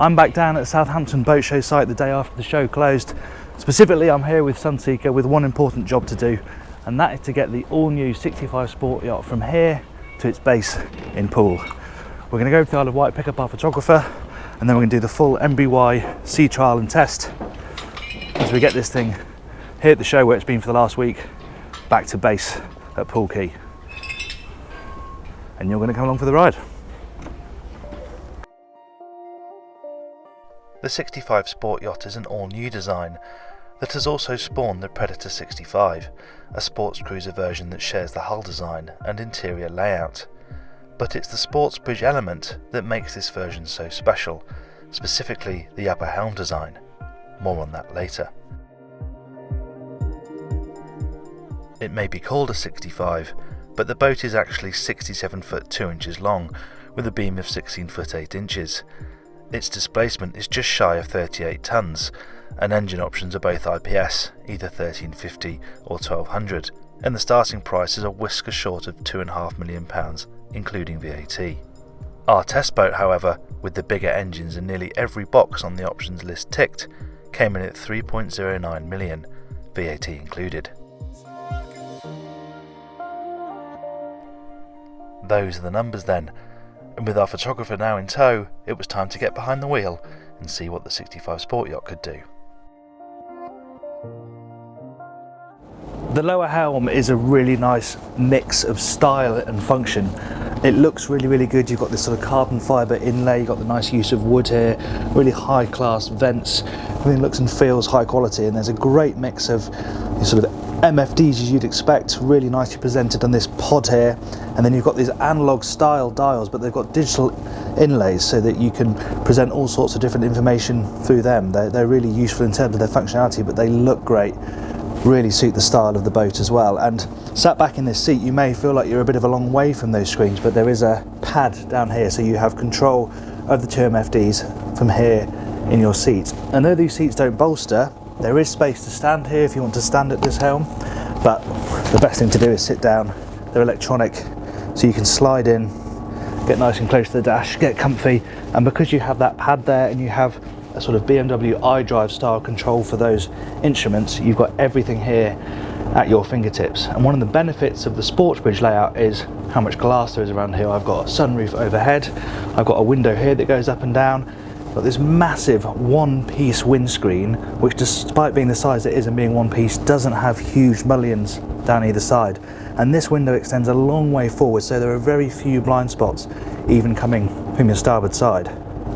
I'm back down at Southampton boat show site the day after the show closed. Specifically, I'm here with Sunseeker with one important job to do, and that is to get the all-new 65 Sport Yacht from here to its base in Poole. We're going to go to the Isle of Wight, pick up our photographer, and then we're going to do the full MBY sea trial and test as we get this thing here at the show where it's been for the last week, back to base at Poole Quay. And you're going to come along for the ride. The 65 Sport Yacht is an all-new design that has also spawned the Predator 65, a sports cruiser version that shares the hull design and interior layout. But it's the sports bridge element that makes this version so special, specifically the upper helm design. More on that later. It may be called a 65, but the boat is actually 67 foot 2 inches long, with a beam of 16 foot 8 inches. Its displacement is just shy of 38 tonnes, and engine options are both IPS, either 1350 or 1200, and the starting price is a whisker short of £2.5 million, including VAT. Our test boat, however, with the bigger engines and nearly every box on the options list ticked, came in at 3.09 million, VAT included. Those are the numbers then, and with our photographer now in tow, it was time to get behind the wheel and see what the 65 Sport Yacht could do. The lower helm is a really nice mix of style and function. It looks really good. You've got this sort of carbon fibre inlay, you've got the nice use of wood here, really high class vents, everything looks and feels high quality, and there's a great mix of sort of MFDs as you'd expect, really nicely presented on this pod here, and then you've got these analog style dials, but they've got digital inlays so that you can present all sorts of different information through them. They're really useful in terms of their functionality, but they look great, really suit the style of the boat as well. And sat back in this seat, you may feel like you're a bit of a long way from those screens, but there is a pad down here, so you have control of the two MFDs from here in your seat. And though these seats don't bolster, there is space to stand here if you want to stand at this helm, but the best thing to do is sit down. They're electronic, so you can slide in, get nice and close to the dash, get comfy, and because you have that pad there and you have a sort of BMW iDrive style control for those instruments, you've got everything here at your fingertips. And one of the benefits of the sports bridge layout is how much glass there is around here. I've got a sunroof overhead, I've got a window here that goes up and down, got this massive one-piece windscreen, which despite being the size it is and being one piece, doesn't have huge mullions down either side. And this window extends a long way forward, so there are very few blind spots even coming from your starboard side.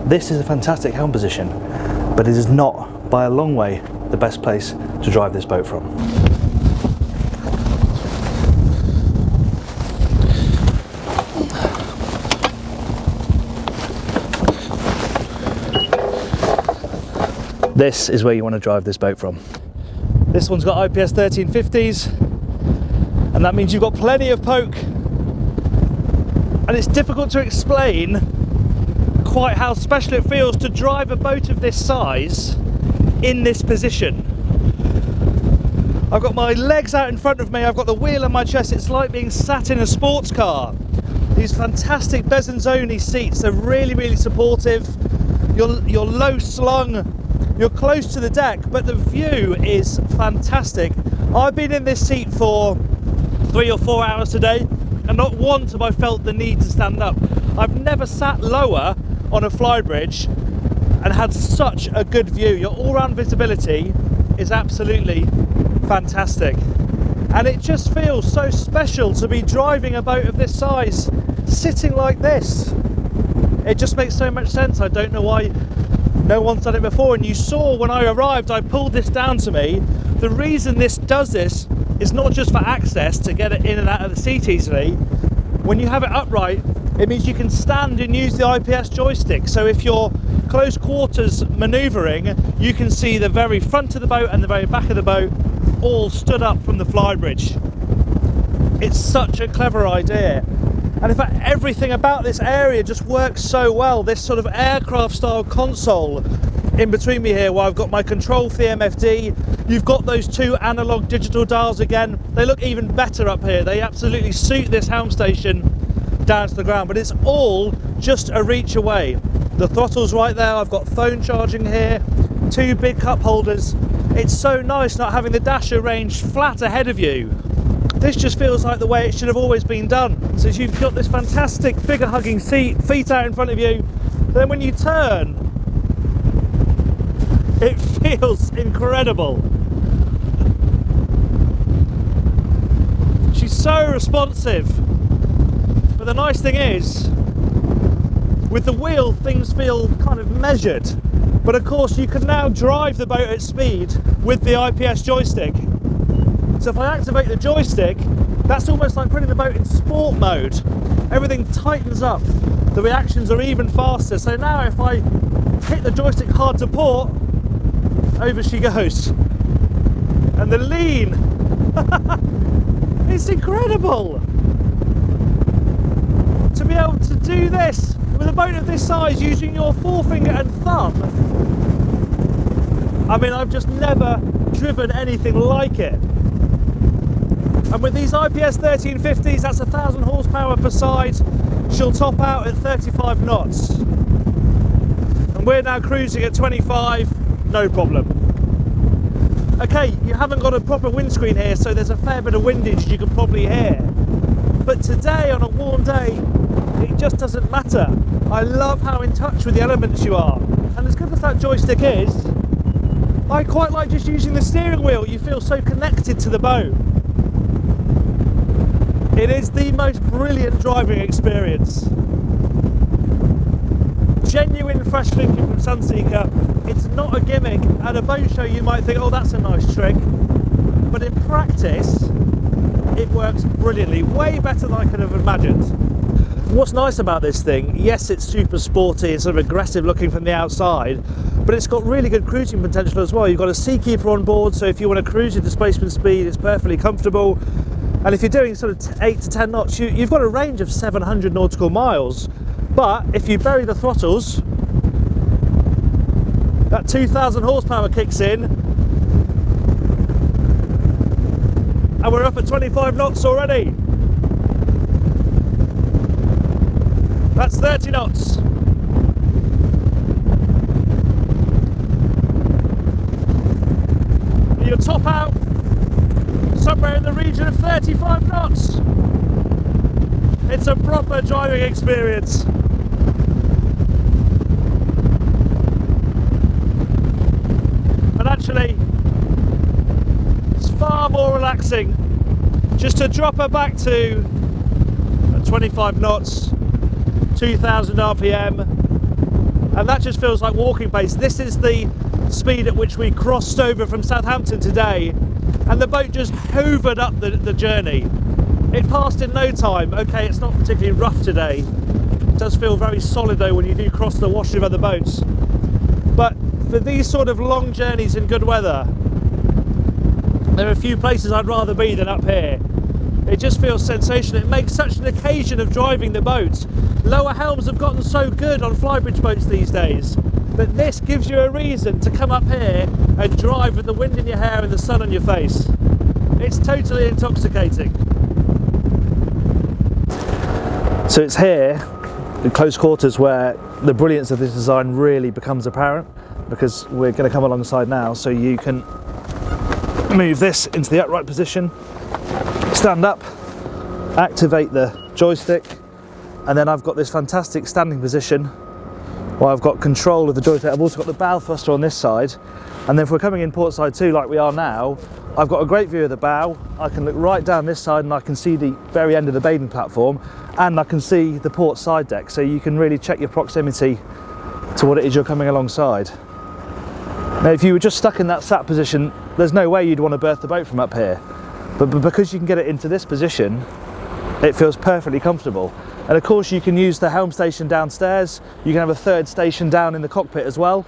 This is a fantastic helm position, but it is not by a long way the best place to drive this boat from. This is where you want to drive this boat from. This one's got IPS 1350s, and that means you've got plenty of poke. And it's difficult to explain quite how special it feels to drive a boat of this size in this position. I've got my legs out in front of me, I've got the wheel on my chest, it's like being sat in a sports car. These fantastic Besanzoni seats are really supportive. You're low slung, you're close to the deck, but the view is fantastic. I've been in this seat for 3 or 4 hours today, and not once have I felt the need to stand up. I've never sat lower on a flybridge and had such a good view. Your all-round visibility is absolutely fantastic, and it just feels so special to be driving a boat of this size sitting like this. It just makes so much sense. I don't know why no one's done it before. And you saw when I arrived, I pulled this down to me. The reason this does this is not just for access to get it in and out of the seat easily. When you have it upright, it means you can stand and use the IPS joystick. So if you're close quarters manoeuvring, you can see the very front of the boat and the very back of the boat all stood up from the flybridge. It's such a clever idea. And in fact, everything about this area just works so well. This sort of aircraft style console in between me here, where I've got my control for the MFD. You've got those two analog digital dials again. They look even better up here. They absolutely suit this helm station down to the ground, but it's all just a reach away. The throttle's right there. I've got phone charging here, 2 big cup holders. It's so nice not having the dash arranged flat ahead of you. This just feels like the way it should have always been done. So you've got this fantastic figure hugging seat, feet out in front of you. Then when you turn, it feels incredible. She's so responsive. But the nice thing is, with the wheel, things feel kind of measured. But of course, you can now drive the boat at speed with the IPS joystick. So if I activate the joystick, that's almost like putting the boat in sport mode. Everything tightens up. The reactions are even faster. So now if I hit the joystick hard to port, over she goes. And the lean, it's incredible. To be able to do this with a boat of this size using your forefinger and thumb, I mean, I've just never driven anything like it. And with these IPS 1350s, that's 1,000 horsepower per side. She'll top out at 35 knots. And we're now cruising at 25, no problem. Okay, you haven't got a proper windscreen here, so there's a fair bit of windage you can probably hear. But today, on a warm day, it just doesn't matter. I love how in touch with the elements you are. And as good as that joystick is, I quite like just using the steering wheel. You feel so connected to the boat. It is the most brilliant driving experience. Genuine fresh thinking from Sunseeker. It's not a gimmick. At a boat show you might think, oh, that's a nice trick. But in practice, it works brilliantly, way better than I could have imagined. What's nice about this thing, yes, it's super sporty and sort of aggressive looking from the outside, but it's got really good cruising potential as well. You've got a seakeeper on board, so if you want to cruise at displacement speed, it's perfectly comfortable. And if you're doing sort of 8 to 10 knots, you've got a range of 700 nautical miles. But if you bury the throttles, that 2,000 horsepower kicks in, and we're up at 25 knots already. That's 30 knots. You'll top out somewhere in the region of 35 knots. It's a proper driving experience. But actually, it's far more relaxing just to drop her back to 25 knots, 2,000 RPM, and that just feels like walking pace. This is the speed at which we crossed over from Southampton today, and the boat just hoovered up the journey. It passed in no time. Okay, it's not particularly rough today. It does feel very solid though when you do cross the wash of other boats. But for these sort of long journeys in good weather, there are a few places I'd rather be than up here. It just feels sensational. It makes such an occasion of driving the boat. Lower helms have gotten so good on flybridge boats these days, but this gives you a reason to come up here and drive with the wind in your hair and the sun on your face. It's totally intoxicating. So it's here, in close quarters, where the brilliance of this design really becomes apparent, because we're going to come alongside now, so you can move this into the upright position, stand up, activate the joystick, and then I've got this fantastic standing position where I've got control of the joystick. I've also got the bow thruster on this side, and then if we're coming in port side too, like we are now, I've got a great view of the bow. I can look right down this side and I can see the very end of the bathing platform, and I can see the port side deck, so you can really check your proximity to what it is you're coming alongside. Now if you were just stuck in that sat position, there's no way you'd want to berth the boat from up here, but because you can get it into this position, it feels perfectly comfortable. And of course you can use the helm station downstairs. You can have a third station down in the cockpit as well.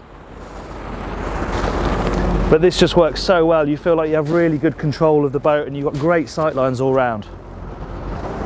But this just works so well. You feel like you have really good control of the boat and you've got great sight lines all round.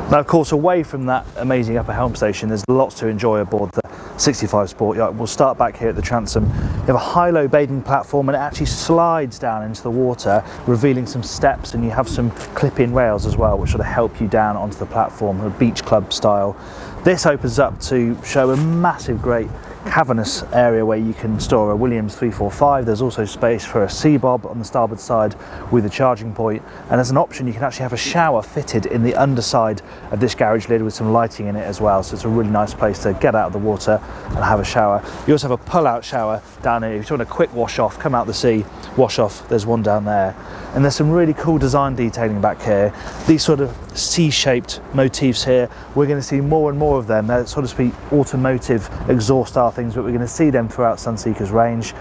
Now of course, away from that amazing upper helm station, there's lots to enjoy aboard the 65 Sport Yacht. We'll start back here at the transom. You have a high-low bathing platform, and it actually slides down into the water, revealing some steps, and you have some clip-in rails as well, which sort of help you down onto the platform, a beach club style. This opens up to show a massive, great cavernous area where you can store a Williams 345. There's also space for a C-bob on the starboard side with a charging point, and as an option you can actually have a shower fitted in the underside of this garage lid with some lighting in it as well, so it's a really nice place to get out of the water and have a shower. You also have a pull-out shower down here. If you want a quick wash off, come out the sea, wash off, there's one down there. And there's some really cool design detailing back here. These sort of C-shaped motifs here, we're going to see more and more of them. They're, so to speak, automotive exhaust style things, but we're going to see them throughout Sunseeker's range.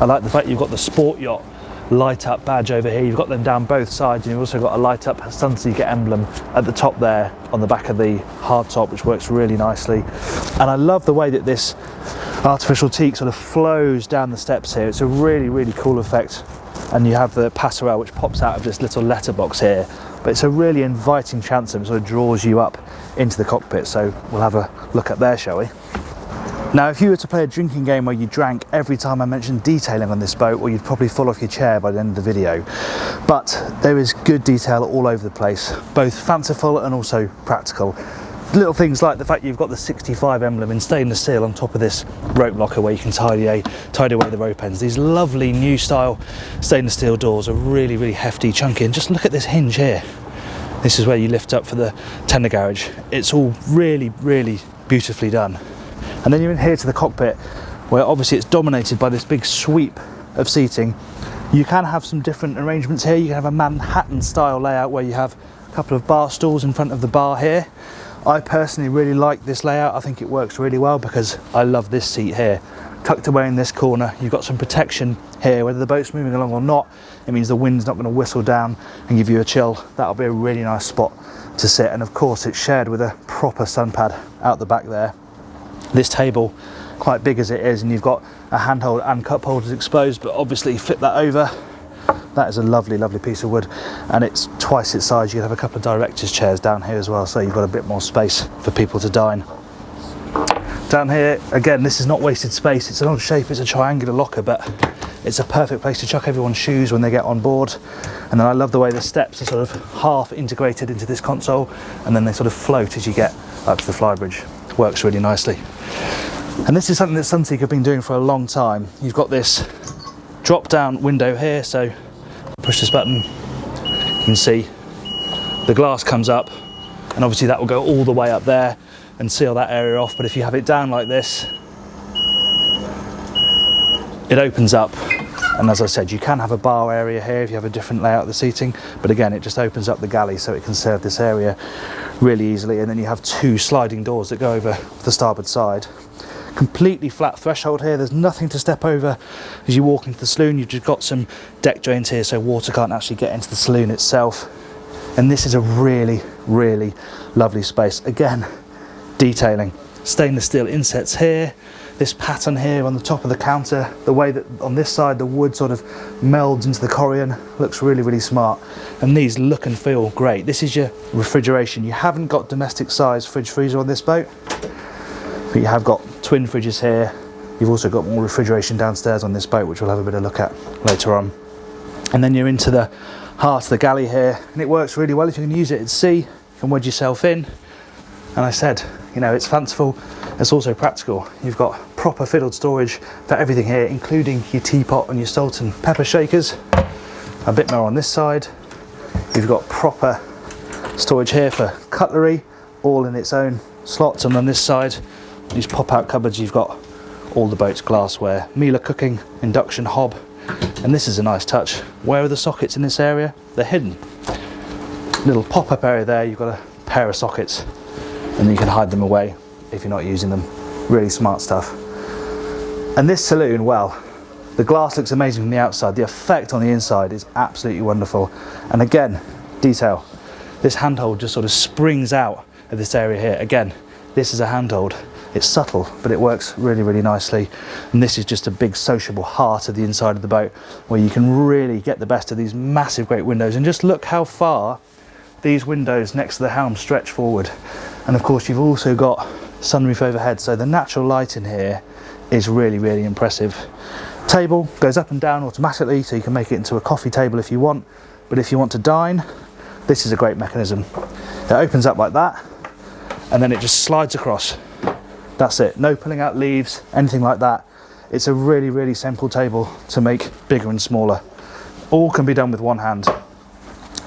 I like the fact you've got the Sport Yacht light up badge over here. You've got them down both sides, and you've also got a light up Sunseeker emblem at the top there on the back of the hardtop, which works really nicely. And I love the way that this artificial teak sort of flows down the steps here. It's a really, really cool effect. And you have the passerelle which pops out of this little letterbox here, but it's a really inviting transom. It sort of draws you up into the cockpit, so we'll have a look up there, shall we? Now, if you were to play a drinking game where you drank every time I mentioned detailing on this boat, well, you'd probably fall off your chair by the end of the video. But there is good detail all over the place, both fanciful and also practical. Little things like the fact you've got the 65 emblem in stainless steel on top of this rope locker where you can tidy away the rope ends. These lovely new style stainless steel doors are really, really hefty, chunky, and just look at this hinge here. This is where you lift up for the tender garage. It's all really, really beautifully done. And then you're in here to the cockpit, where obviously it's dominated by this big sweep of seating. You can have some different arrangements here. You can have a Manhattan style layout where you have a couple of bar stools in front of the bar here. I personally really like this layout. I think it works really well because I love this seat here. Tucked away in this corner, you've got some protection here. Whether the boat's moving along or not, it means the wind's not going to whistle down and give you a chill. That'll be a really nice spot to sit. And of course, it's shared with a proper sun pad out the back there. This table, quite big as it is, and you've got a handhold and cup holders exposed, but obviously you flip that over. That is a lovely, lovely piece of wood, and it's twice its size. You can have a couple of directors' chairs down here as well, so you've got a bit more space for people to dine. Down here, again, this is not wasted space. It's an odd shape, it's a triangular locker, but it's a perfect place to chuck everyone's shoes when they get on board. And then I love the way the steps are sort of half integrated into this console, and then they sort of float as you get up to the flybridge. Works really nicely. And this is something that Sunseeker have been doing for a long time. You've got this drop down window here, so push this button, you can see the glass comes up, and obviously that will go all the way up there and seal that area off. But if you have it down like this, it opens up, and as I said, you can have a bar area here if you have a different layout of the seating, but again, it just opens up the galley so it can serve this area really easily. And then you have two sliding doors that go over the starboard side. Completely flat threshold here, there's nothing to step over as you walk into the saloon. You've just got some deck drains here so water can't actually get into the saloon itself. And this is a really, really lovely space. Again, detailing, stainless steel insets here, this pattern here on the top of the counter, the way that on this side the wood sort of melds into the corian, looks really, really smart. And these look and feel great. This is your refrigeration. You haven't got domestic size fridge freezer on this boat, but you have got twin fridges here. You've also got more refrigeration downstairs on this boat, which we'll have a bit of a look at later on. And then you're into the heart of the galley here, and it works really well. If you can use it at sea, you can wedge yourself in. And I said, you know, it's fanciful, it's also practical. You've got proper fiddled storage for everything here, including your teapot and your salt and pepper shakers. A bit more on this side. You've got proper storage here for cutlery, all in its own slots. And on this side, these pop-out cupboards, you've got all the boat's glassware, Miele cooking, induction hob, and this is a nice touch. Where are the sockets in this area? They're hidden. Little pop-up area there, you've got a pair of sockets, and then you can hide them away if you're not using them. Really smart stuff. And this saloon, well, the glass looks amazing from the outside. The effect on the inside is absolutely wonderful. And again, detail. This handhold just sort of springs out of this area here. Again, this is a handhold. It's subtle, but it works really, really nicely. And this is just a big sociable heart of the inside of the boat where you can really get the best of these massive, great windows. And just look how far these windows next to the helm stretch forward. And of course, you've also got sunroof overhead. So the natural light in here is really, really impressive. Table goes up and down automatically, so you can make it into a coffee table if you want. But if you want to dine, this is a great mechanism. It opens up like that, and then it just slides across That's it. No pulling out leaves, anything like that. It's a really, really simple table to make bigger and smaller. All can be done with one hand.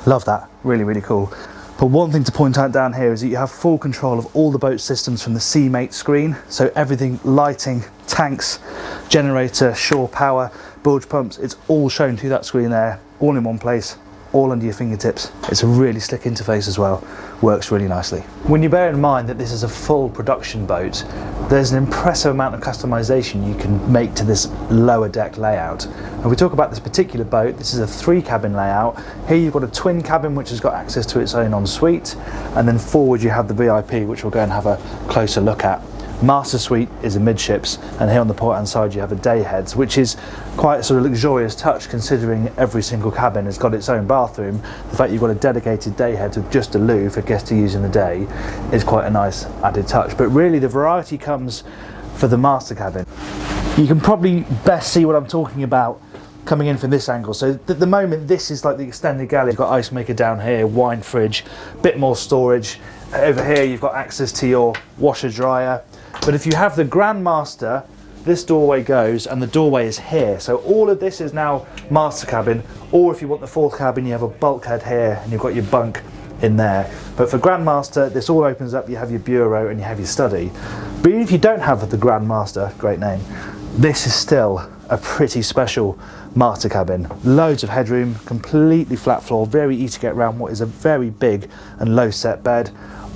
Love that. Really, really cool. But one thing to point out down here is that you have full control of all the boat systems from the CMate screen. So everything, lighting, tanks, generator, shore power, bilge pumps, it's all shown through that screen there, all in one place, all under your fingertips. It's a really slick interface as well. Works really nicely. When you bear in mind that this is a full production boat, there's an impressive amount of customization you can make to this lower deck layout. And we talk about this particular boat, this is a 3-cabin layout. Here you've got a twin cabin which has got access to its own ensuite, and then forward you have the VIP, which we'll go and have a closer look at. Master suite is amidships, and here on the port hand side you have a day heads, which is quite a sort of luxurious touch considering every single cabin has got its own bathroom. The fact you've got a dedicated day head with just a loo for guests to use in the day is quite a nice added touch. But really the variety comes for the master cabin. You can probably best see what I'm talking about coming in from this angle. So at the moment this is like the extended galley. You've got ice maker down here, wine fridge, bit more storage. Over here you've got access to your washer dryer. But if you have the Grand Master, this doorway goes and the doorway is here. So all of this is now master cabin, or if you want the 4th cabin, you have a bulkhead here and you've got your bunk in there. But for Grand Master, this all opens up, you have your bureau and you have your study. But even if you don't have the Grand Master, great name, this is still a pretty special master cabin. Loads of headroom, completely flat floor, very easy to get around what is a very big and low set bed.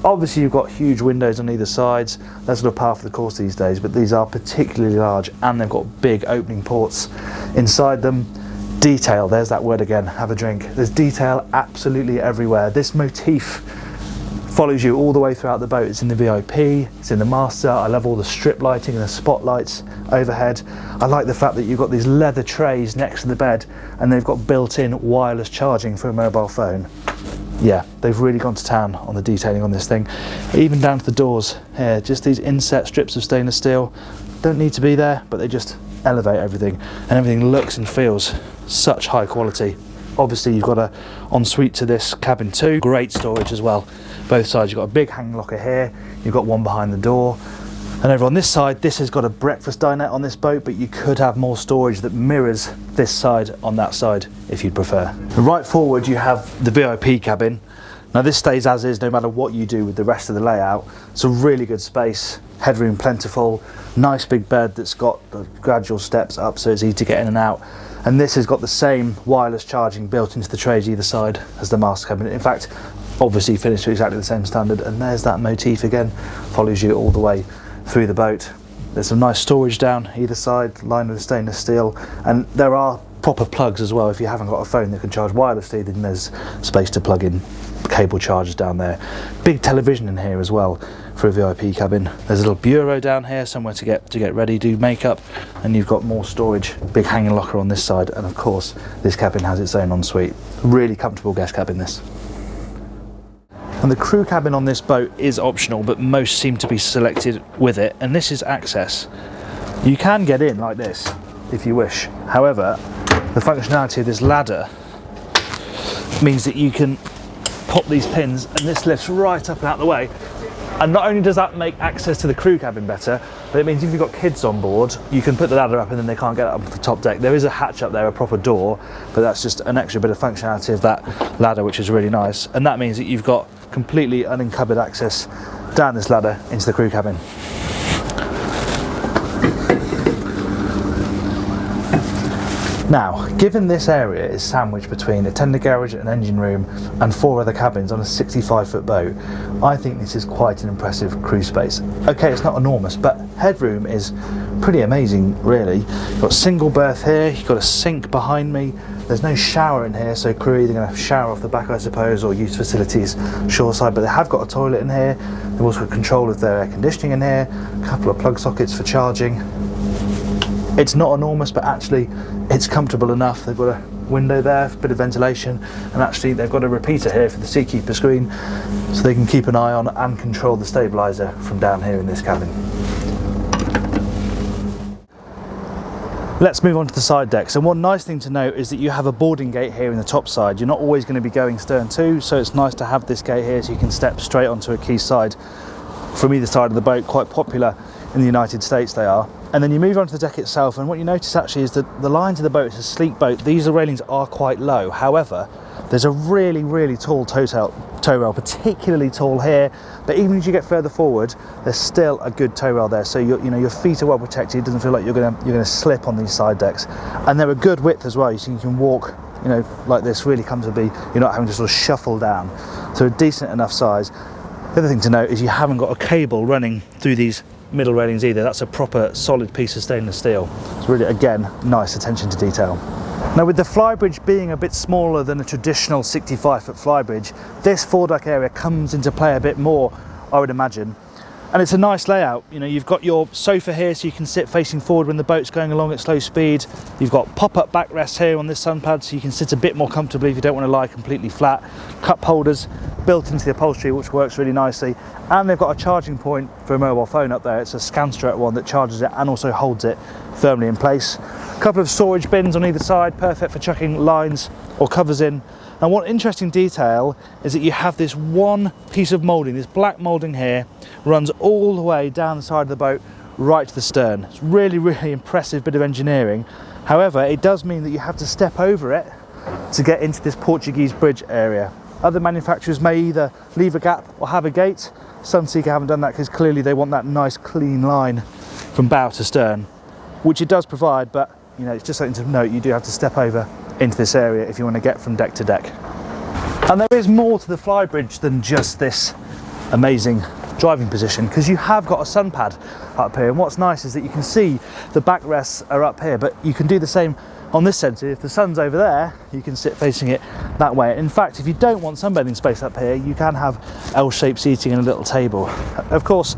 Obviously you've got huge windows on either sides. That's sort of par for the course these days, but these are particularly large and they've got big opening ports inside them. Detail, there's that word again, have a drink. There's detail absolutely everywhere. This motif follows you all the way throughout the boat. It's in the VIP, it's in the master. I love all the strip lighting and the spotlights overhead. I like the fact that you've got these leather trays next to the bed and they've got built-in wireless charging for a mobile phone. Yeah, they've really gone to town on the detailing on this thing. Even down to the doors here, just these inset strips of stainless steel. Don't need to be there, but they just elevate everything. And everything looks and feels such high quality. Obviously you've got a ensuite to this cabin too. Great storage as well. Both sides you've got a big hanging locker here. You've got one behind the door. And over on this side, this has got a breakfast dinette on this boat, but you could have more storage that mirrors this side on that side if you'd prefer. Right forward you have the VIP cabin. Now this stays as is no matter what you do with the rest of the layout. It's a really good space, headroom plentiful, nice big bed that's got the gradual steps up so it's easy to get in and out. And this has got the same wireless charging built into the trays either side as the master cabin. In fact, obviously finished to exactly the same standard, and there's that motif again, follows you all the way through the boat. There's some nice storage down either side, lined with stainless steel, and there are proper plugs as well. If you haven't got a phone that can charge wirelessly, then there's space to plug in cable chargers down there. Big television in here as well for a VIP cabin. There's a little bureau down here, somewhere to get ready, do makeup, and you've got more storage. Big hanging locker on this side, and of course this cabin has its own ensuite. Really comfortable guest cabin this. And the crew cabin on this boat is optional, but most seem to be selected with it, and this is access. You can get in like this if you wish. However, the functionality of this ladder means that you can pop these pins and this lifts right up and out the way. And not only does that make access to the crew cabin better, but it means if you've got kids on board, you can put the ladder up and then they can't get up to the top deck. There is a hatch up there, a proper door, but that's just an extra bit of functionality of that ladder, which is really nice. And that means that you've got completely unencumbered access down this ladder into the crew cabin. Now, given this area is sandwiched between a tender garage, an engine room and 4 other cabins on a 65-foot boat, I think this is quite an impressive crew space. Okay, it's not enormous, but headroom is pretty amazing, really. You've got a single berth here, you've got a sink behind me. There's no shower in here, so crew are either going to shower off the back, I suppose, or use facilities shoreside, but they have got a toilet in here. They've also got control of their air conditioning in here, a couple of plug sockets for charging. It's not enormous, but actually it's comfortable enough. They've got a window there, a bit of ventilation, and actually they've got a repeater here for the Seakeeper screen, so they can keep an eye on and control the stabiliser from down here in this cabin. Let's move on to the side decks. And one nice thing to note is that you have a boarding gate here in the top side. You're not always going to be going stern to, so it's nice to have this gate here so you can step straight onto a quay side from either side of the boat. Quite popular in the United States they are. And then you move on to the deck itself, and what you notice actually is that the lines of the boat, it's a sleek boat, these railings are quite low. However, there's a really, really tall tow rail, particularly tall here, but even as you get further forward, there's still a good tow rail there. So your feet are well protected. It doesn't feel like you're gonna slip on these side decks. And they're a good width as well, so you can walk, like this really comfortably. You're not having to sort of shuffle down. So a decent enough size. The other thing to note is you haven't got a cable running through these middle railings either. That's a proper solid piece of stainless steel. It's really, again, nice attention to detail. Now, with the flybridge being a bit smaller than a traditional 65-foot flybridge, this foredeck area comes into play a bit more, I would imagine. And it's a nice layout. You've got your sofa here so you can sit facing forward when the boat's going along at slow speed. You've got pop-up backrests here on this sun pad so you can sit a bit more comfortably if you don't want to lie completely flat. Cup holders built into the upholstery, which works really nicely. And they've got a charging point for a mobile phone up there. It's a Scanstrut one that charges it and also holds it firmly in place. A couple of storage bins on either side, perfect for chucking lines or covers in. And one interesting detail is that you have this one piece of moulding, this black moulding here, runs all the way down the side of the boat right to the stern. It's really, really impressive bit of engineering. However, it does mean that you have to step over it to get into this Portuguese bridge area. Other manufacturers may either leave a gap or have a gate. Sunseeker haven't done that because clearly they want that nice clean line from bow to stern, which it does provide, but it's just something to note. You do have to step over into this area if you want to get from deck to deck. And there is more to the flybridge than just this amazing driving position, because you have got a sun pad up here, and what's nice is that you can see the backrests are up here, but you can do the same on this centre. If the sun's over there, you can sit facing it that way. In fact, if you don't want sunbathing space up here, you can have L-shaped seating and a little table. Of course,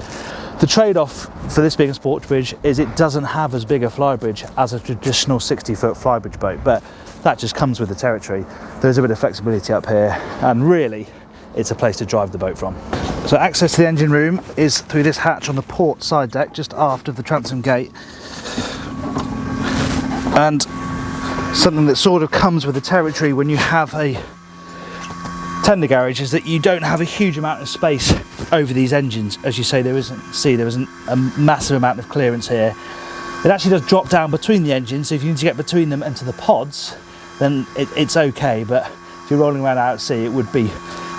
the trade-off for this being a sports bridge is it doesn't have as big a flybridge as a traditional 60-foot flybridge boat, but that just comes with the territory. There's a bit of flexibility up here, and really it's a place to drive the boat from. So access to the engine room is through this hatch on the port side deck just aft of the transom gate, and something that sort of comes with the territory when you have a tender garage is that you don't have a huge amount of space over these engines. As you say, there isn't a massive amount of clearance here. It actually does drop down between the engines, so if you need to get between them and to the pods, then it's okay, but if you're rolling around out at sea, it would be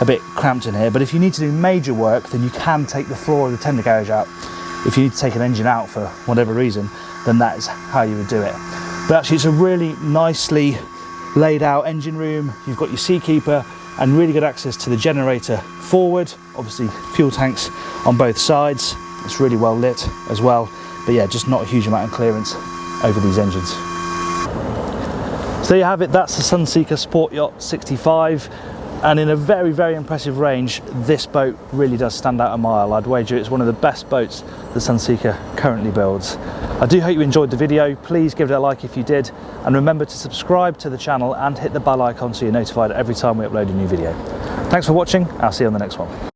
a bit cramped in here. But if you need to do major work, then you can take the floor of the tender garage out. If you need to take an engine out for whatever reason, then that is how you would do it. But actually, it's a really nicely laid out engine room. You've got your seakeeper and really good access to the generator forward. Obviously, fuel tanks on both sides. It's really well lit as well. But yeah, just not a huge amount of clearance over these engines. So there you have it. That's the Sunseeker Sport Yacht 65. And in a very, very impressive range, this boat really does stand out a mile. I'd wager it's one of the best boats that Sunseeker currently builds. I do hope you enjoyed the video. Please give it a like if you did, and remember to subscribe to the channel and hit the bell icon so you're notified every time we upload a new video. Thanks for watching. I'll see you on the next one.